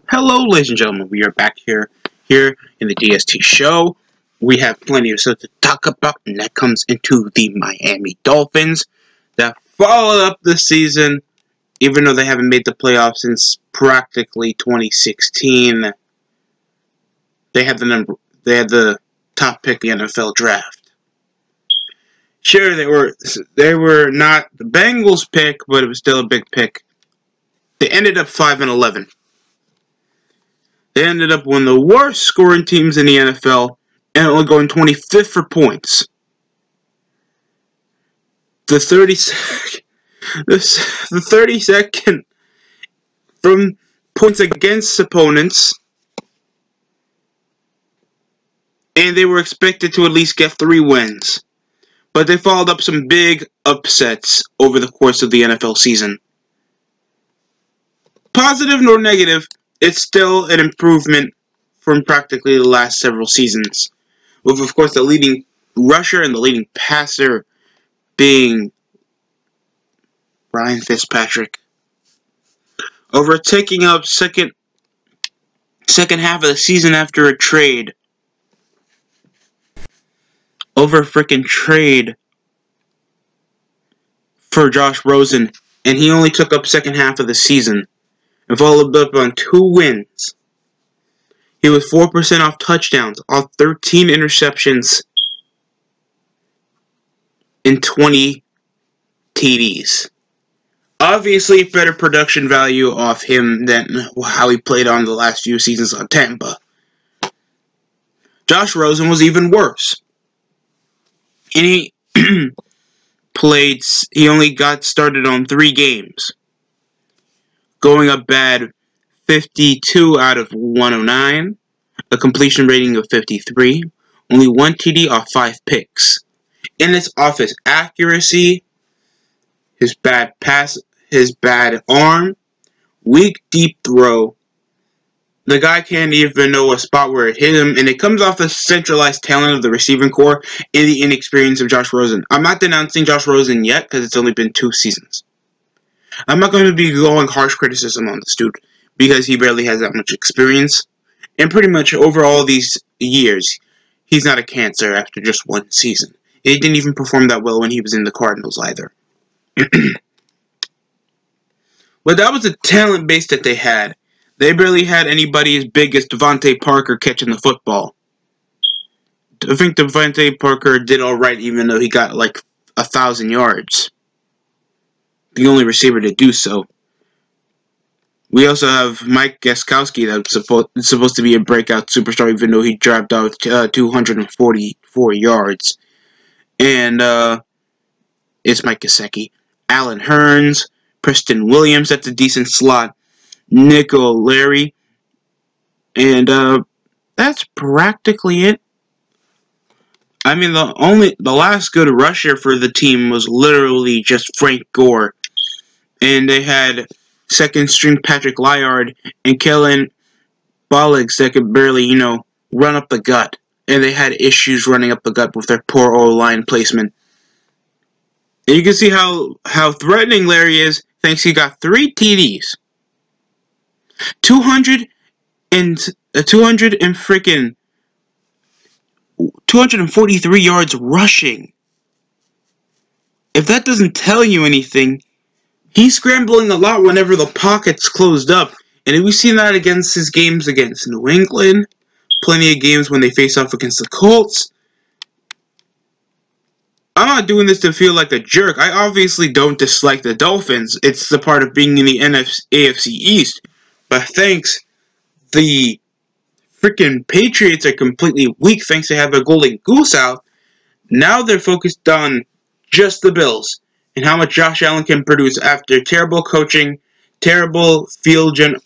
Hello, ladies and gentlemen. We are back here in the DST show. We have plenty of stuff to talk about, and that comes into the Miami Dolphins that followed up this season, even though they haven't made the playoffs since practically 2016. They had the top pick in the NFL draft. Sure, they were not the Bengals pick, but it was still a big pick. They ended up 5-11. They ended up one of the worst scoring teams in the NFL and only going 25th for points. The 32nd from points against opponents, and they were expected to at least get 3 wins. But they followed up some big upsets over the course of the NFL season. Positive nor negative, it's still an improvement from practically the last several seasons. With, of course, the leading rusher and the leading passer being Ryan Fitzpatrick. Over taking up second half of the season after a trade. Over a freaking trade for Josh Rosen, and he only took up second half of the season and followed up on 2 wins. He was 4% off touchdowns, off 13 interceptions, and 20 TDs. Obviously, better production value off him than how he played on the last few seasons on Tampa. Josh Rosen was even worse. And he he only got started on 3 games, going up bad 52 out of 109, a completion rating of 53, only 1 TD off 5 picks. And it's off his accuracy, his bad pass, his bad arm, weak deep throw. The guy can't even know a spot where it hit him, and it comes off the centralized talent of the receiving core and the inexperience of Josh Rosen. I'm not denouncing Josh Rosen yet because it's only been 2 seasons. I'm not going to be going harsh criticism on this dude because he barely has that much experience. And pretty much over all these years, he's not a cancer after just 1 season. He didn't even perform that well when he was in the Cardinals either. But that was the talent base that they had. They barely had anybody as big as Devontae Parker catching the football. I think Devontae Parker did alright even though he got like 1,000 yards. The only receiver to do so. We also have Mike Gostkowski that's supposed to be a breakout superstar even though he dropped out 244 yards. And it's Mike Gesicki. Allen Hurns, Preston Williams, that's a decent slot. Nico Larry, and that's practically it. I mean, the last good rusher for the team was literally just Frank Gore, and they had second string Patrick Lyard and Kellen Bolliggs that could barely, run up the gut, and they had issues running up the gut with their poor O-line placement. And you can see how threatening Larry is, thanks he got 3 TDs. 243 yards rushing. If that doesn't tell you anything, he's scrambling a lot whenever the pocket's closed up. And we've seen that against his games against New England, plenty of games when they face off against the Colts. I'm not doing this to feel like a jerk. I obviously don't dislike the Dolphins. It's the part of being in the AFC East. But thanks, the freaking Patriots are completely weak thanks to have a golden goose out. Now they're focused on just the Bills and how much Josh Allen can produce after terrible coaching, terrible field division,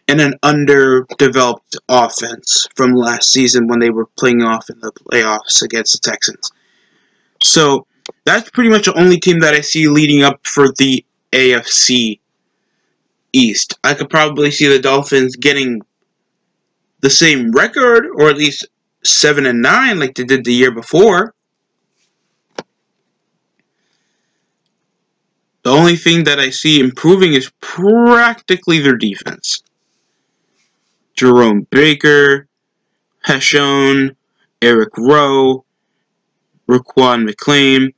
and an underdeveloped offense from last season when they were playing off in the playoffs against the Texans. So that's pretty much the only team that I see leading up for the AFC East. I could probably see the Dolphins getting the same record, or at least 7-9 like they did the year before. The only thing that I see improving is practically their defense. Jerome Baker has shown, Eric Rowe, Raquan McClain,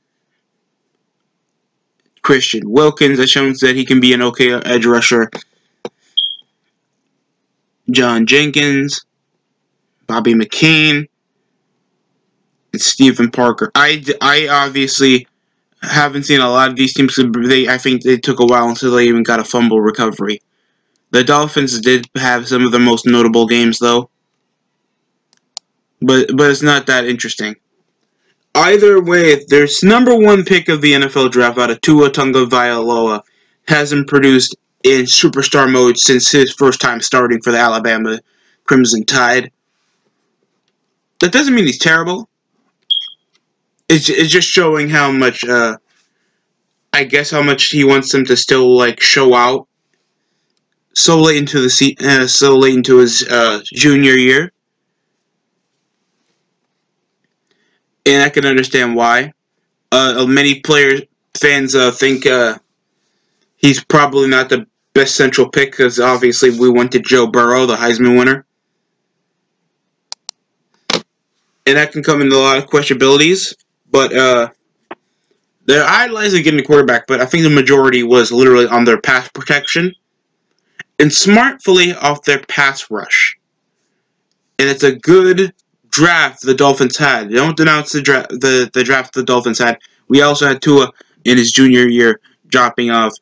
Christian Wilkins has shown that he can be an okay edge rusher. John Jenkins, Bobby McCain, and Stephen Parker. I obviously haven't seen a lot of these teams. I think they took a while until they even got a fumble recovery. The Dolphins did have some of the most notable games, though. But it's not that interesting. Either way, their number one pick of the NFL draft out of Tua Tagovailoa hasn't produced in superstar mode since his first time starting for the Alabama Crimson Tide. That doesn't mean he's terrible. It's just showing how much, I guess, how much he wants them to still like show out so late into the so late into his junior year, and I can understand why. Many fans think he's probably not the best central pick because obviously we went to Joe Burrow, the Heisman winner. And that can come into a lot of questionabilities. But they're idolizing getting a quarterback, but I think the majority was literally on their pass protection and smartly off their pass rush. And it's a good draft the Dolphins had. Don't denounce the draft the Dolphins had. We also had Tua in his junior year dropping off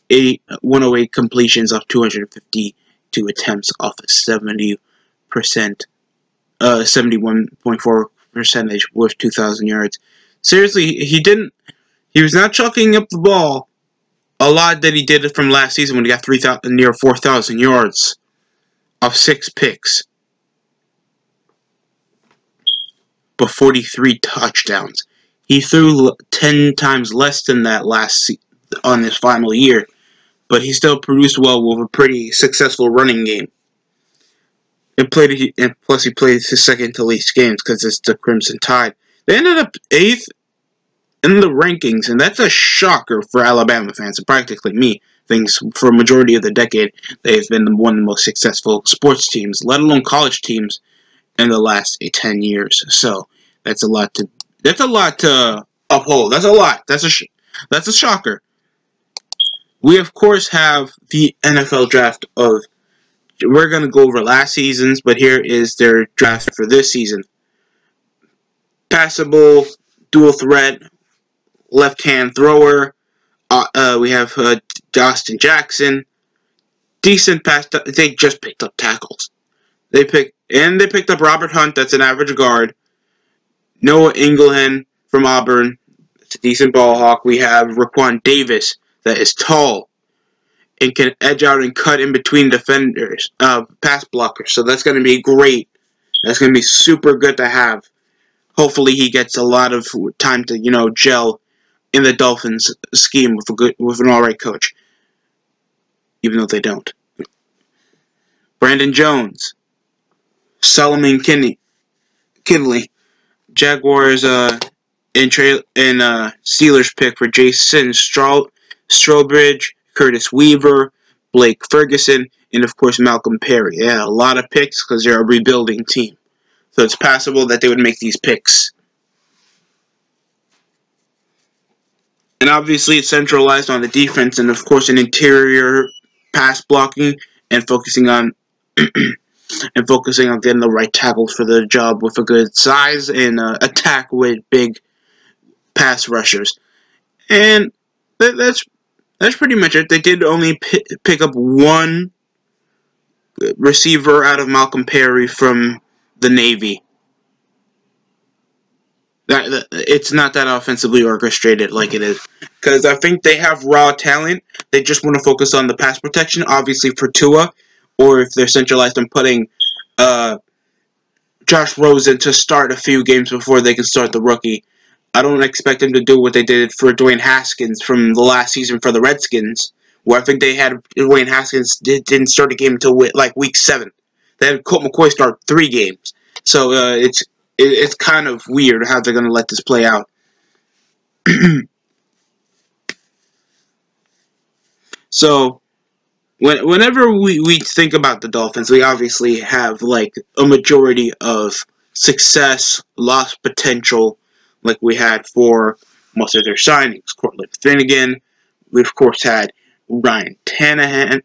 108 completions off 252 attempts off a 71.4% percentage with 2,000 yards. Seriously, he was not chucking up the ball a lot that he did from last season when he got near 4,000 yards off 6 picks, but 43 touchdowns. He threw 10 times less than that on his final year, but he still produced well with a pretty successful running game. And plus he played his second to least games because it's the Crimson Tide. They ended up 8th in the rankings, and that's a shocker for Alabama fans, and practically me. Things for a majority of the decade, they've been one of the most successful sports teams, let alone college teams, in the last 10 years. So that's a lot to uphold. That's a lot. That's a shocker. We of course have the NFL draft of. We're gonna go over last season's, but here is their draft for this season. Passable, dual threat, left-hand thrower. We have Justin Jackson. Decent pass. They just picked up tackles. They picked up Robert Hunt. That's an average guard. Noah Englehan from Auburn. It's a decent ball hawk. We have Raquan Davis. That is tall and can edge out and cut in between defenders, pass blockers. So that's going to be great. That's going to be super good to have. Hopefully he gets a lot of time to, gel in the Dolphins scheme with an alright coach. Even though they don't. Brandon Jones. Solomon Kinley. Jaguars Steelers pick for Jason Strowbridge, Curtis Weaver, Blake Ferguson, and of course Malcolm Perry. Yeah, a lot of picks because they're a rebuilding team. So it's possible that they would make these picks. And obviously it's centralized on the defense and of course an interior pass blocking and focusing on getting the right tackles for the job with a good size and attack with big pass rushers. And that's pretty much it. They did only pick up one receiver out of Malcolm Perry from the Navy. It's not that offensively orchestrated like it is. Because I think they have raw talent. They just want to focus on the pass protection, obviously for Tua. Or if they're centralized on putting Josh Rosen to start a few games before they can start the rookie. I don't expect them to do what they did for Dwayne Haskins from the last season for the Redskins, where I think they had Dwayne Haskins didn't start a game until week 7. They had Colt McCoy start 3 games. So it's kind of weird how they're going to let this play out. So whenever we think about the Dolphins, we obviously have like a majority of success, lost potential, like we had for most of their signings. Cortland Finnegan, we of course had Ryan Tannehill,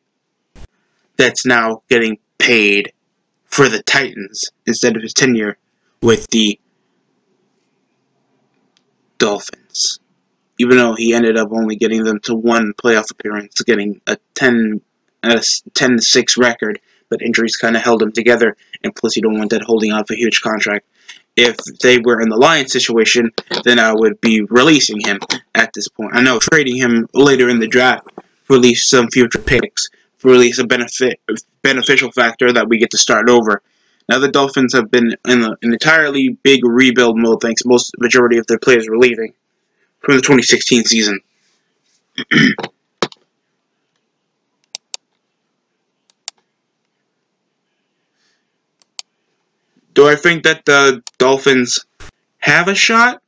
that's now getting paid for the Titans instead of his tenure with the Dolphins. Even though he ended up only getting them to one playoff appearance, getting a 10-6 record, but injuries kind of held him together, and plus you don't want that holding off a huge contract. If they were in the Lions situation, then I would be releasing him at this point. I know trading him later in the draft for at least some future picks, for at least a beneficial factor that we get to start over. Now the Dolphins have been in an entirely big rebuild mode thanks most majority of their players were leaving from the 2016 season. Do I think that the Dolphins have a shot?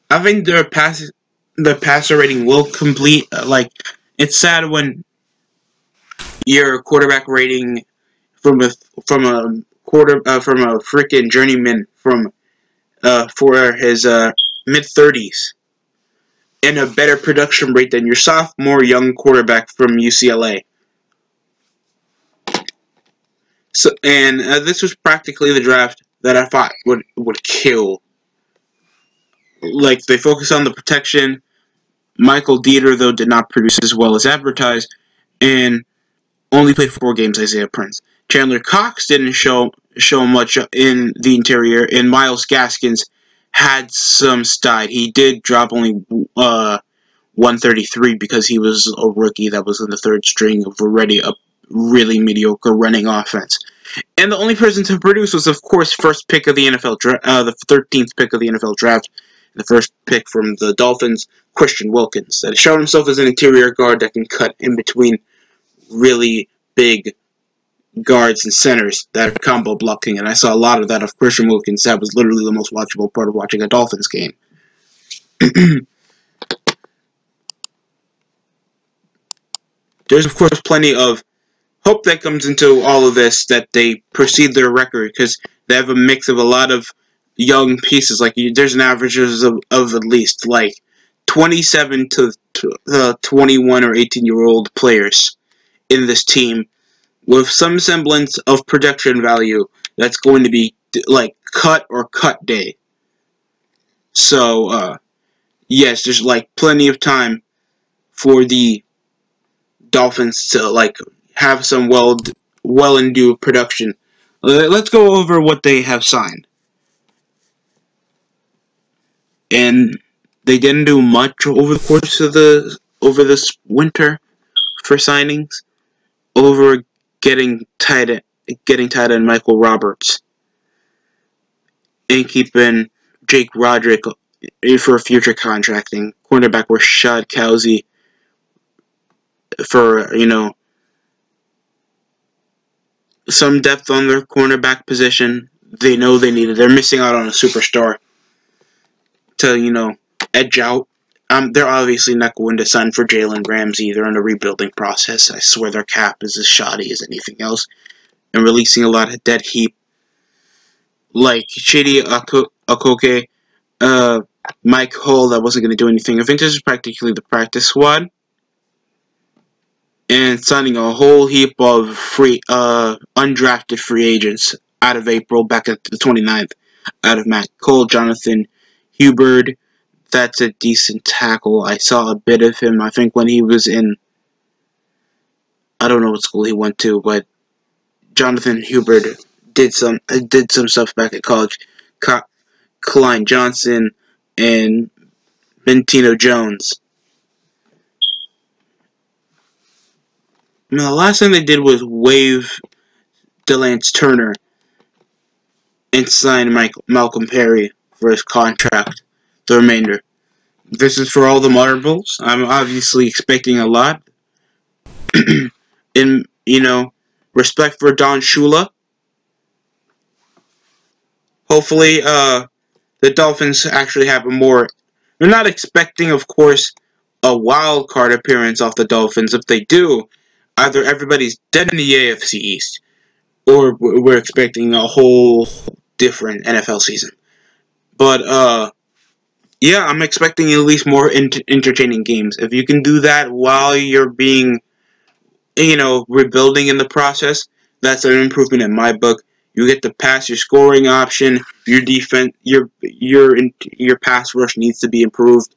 I think their passer rating will complete. Like it's sad when your quarterback rating from a from a freaking journeyman from for his mid 30s and a better production rate than your sophomore young quarterback from UCLA. So and this was practically the draft that I thought would kill. Like they focus on the protection. Michael Dieter though did not produce as well as advertised, and only played 4 games. Isaiah Prince, Chandler Cox didn't show much in the interior, and Miles Gaskins had some stud. He did drop only 133 because he was a rookie that was in the third string of already a really mediocre running offense. And the only person to produce was, of course, first pick of the NFL the 13th pick of the NFL draft, the first pick from the Dolphins, Christian Wilkins, that has shown himself as an interior guard that can cut in between really big guards and centers that are combo blocking, and I saw a lot of that of Christian Wilkins. That was literally the most watchable part of watching a Dolphins game. There's, of course, plenty of hope that comes into all of this that they proceed their record because they have a mix of a lot of young pieces. Like there's an average of at least like 27 to 21 or 18-year-old players in this team with some semblance of production value that's going to be like cut or cut day. So yes, there's like plenty of time for the Dolphins to like have some well and due production. Let's go over what they have signed. And they didn't do much over the course of this winter for signings. Over getting tight end Michael Roberts and keeping Jake Roderick for future contracting. Cornerback Rashad Kelsey for some depth on their cornerback position. They know they need it. They're missing out on a superstar to edge out. They're obviously not going to sign for Jalen Ramsey. They're in a rebuilding process. I swear their cap is as shoddy as anything else. And releasing a lot of dead heap like Chidi Okoke, Mike Hull that wasn't going to do anything. I think this is practically the practice squad. And signing a whole heap of undrafted free agents out of April, back at the 29th, out of Matt Cole, Jonathan Hubbard. That's a decent tackle. I saw a bit of him, I think, when he was in, I don't know what school he went to, but Jonathan Hubbard did some stuff back at college. Klein Johnson and Bentino Jones. I mean, the last thing they did was waive Delance Turner and sign Malcolm Perry for his contract, the remainder. This is for all the marbles. I'm obviously expecting a lot. In, respect for Don Shula. Hopefully, the Dolphins actually have a more... They're not expecting, of course, a wild card appearance off the Dolphins. If they do, either everybody's dead in the AFC East, or we're expecting a whole different NFL season. But yeah, I'm expecting at least more entertaining games. If you can do that while you're being, rebuilding in the process, that's an improvement in my book. You get to pass your scoring option. Your defense, your pass rush needs to be improved.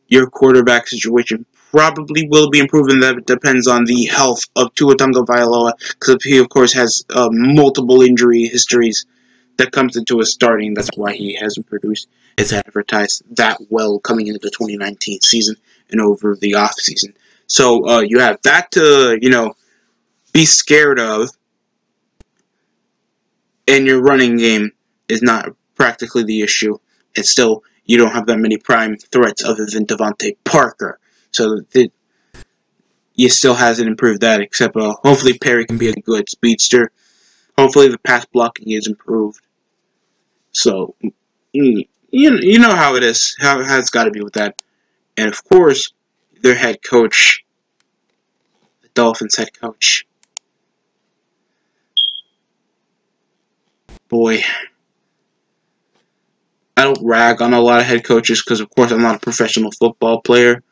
Your quarterback situation probably will be improved, and that depends on the health of Tua Tagovailoa, because he, of course, has multiple injury histories that comes into his starting. That's why he hasn't produced as advertised that well coming into the 2019 season and over the off season. So you have that to be scared of, and your running game is not practically the issue. It's still, you don't have that many prime threats other than Devontae Parker. So you still hasn't improved that, except hopefully Perry can be a good speedster. Hopefully the pass blocking is improved. So you know how it is, how it's got to be with that. And of course, their head coach, the Dolphins head coach. Boy, I don't rag on a lot of head coaches because, of course, I'm not a professional football player.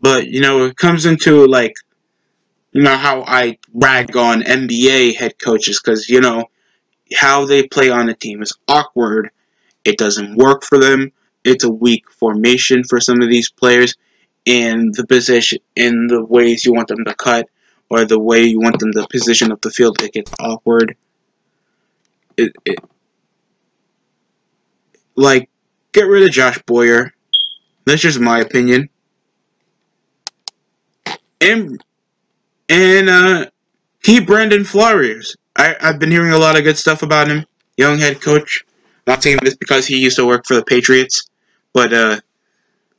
But, it comes into, how I rag on NBA head coaches because, how they play on a team is awkward. It doesn't work for them. It's a weak formation for some of these players. And the position, in the ways you want them to cut, or the way you want them to position up the field, it gets awkward. Get rid of Josh Boyer. That's just my opinion. And keep Brandon Flores. I've been hearing a lot of good stuff about him. Young head coach. Not saying this because he used to work for the Patriots, but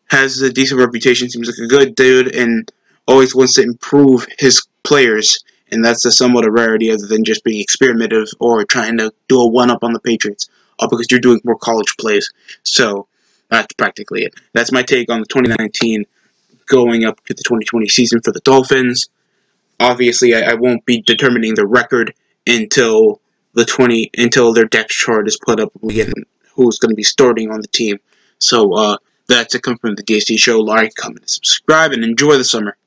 has a decent reputation. Seems like a good dude, and always wants to improve his players. And that's a somewhat a rarity, other than just being experimentative or trying to do a one-up on the Patriots, all because you're doing more college plays. So that's practically it. That's my take on the 2019 going up to the 2020 season for the Dolphins. Obviously, I won't be determining the record until until their depth chart is put up and we get who's going to be starting on the team. So that's it. Come from the DSD show. Like, comment, subscribe, and enjoy the summer.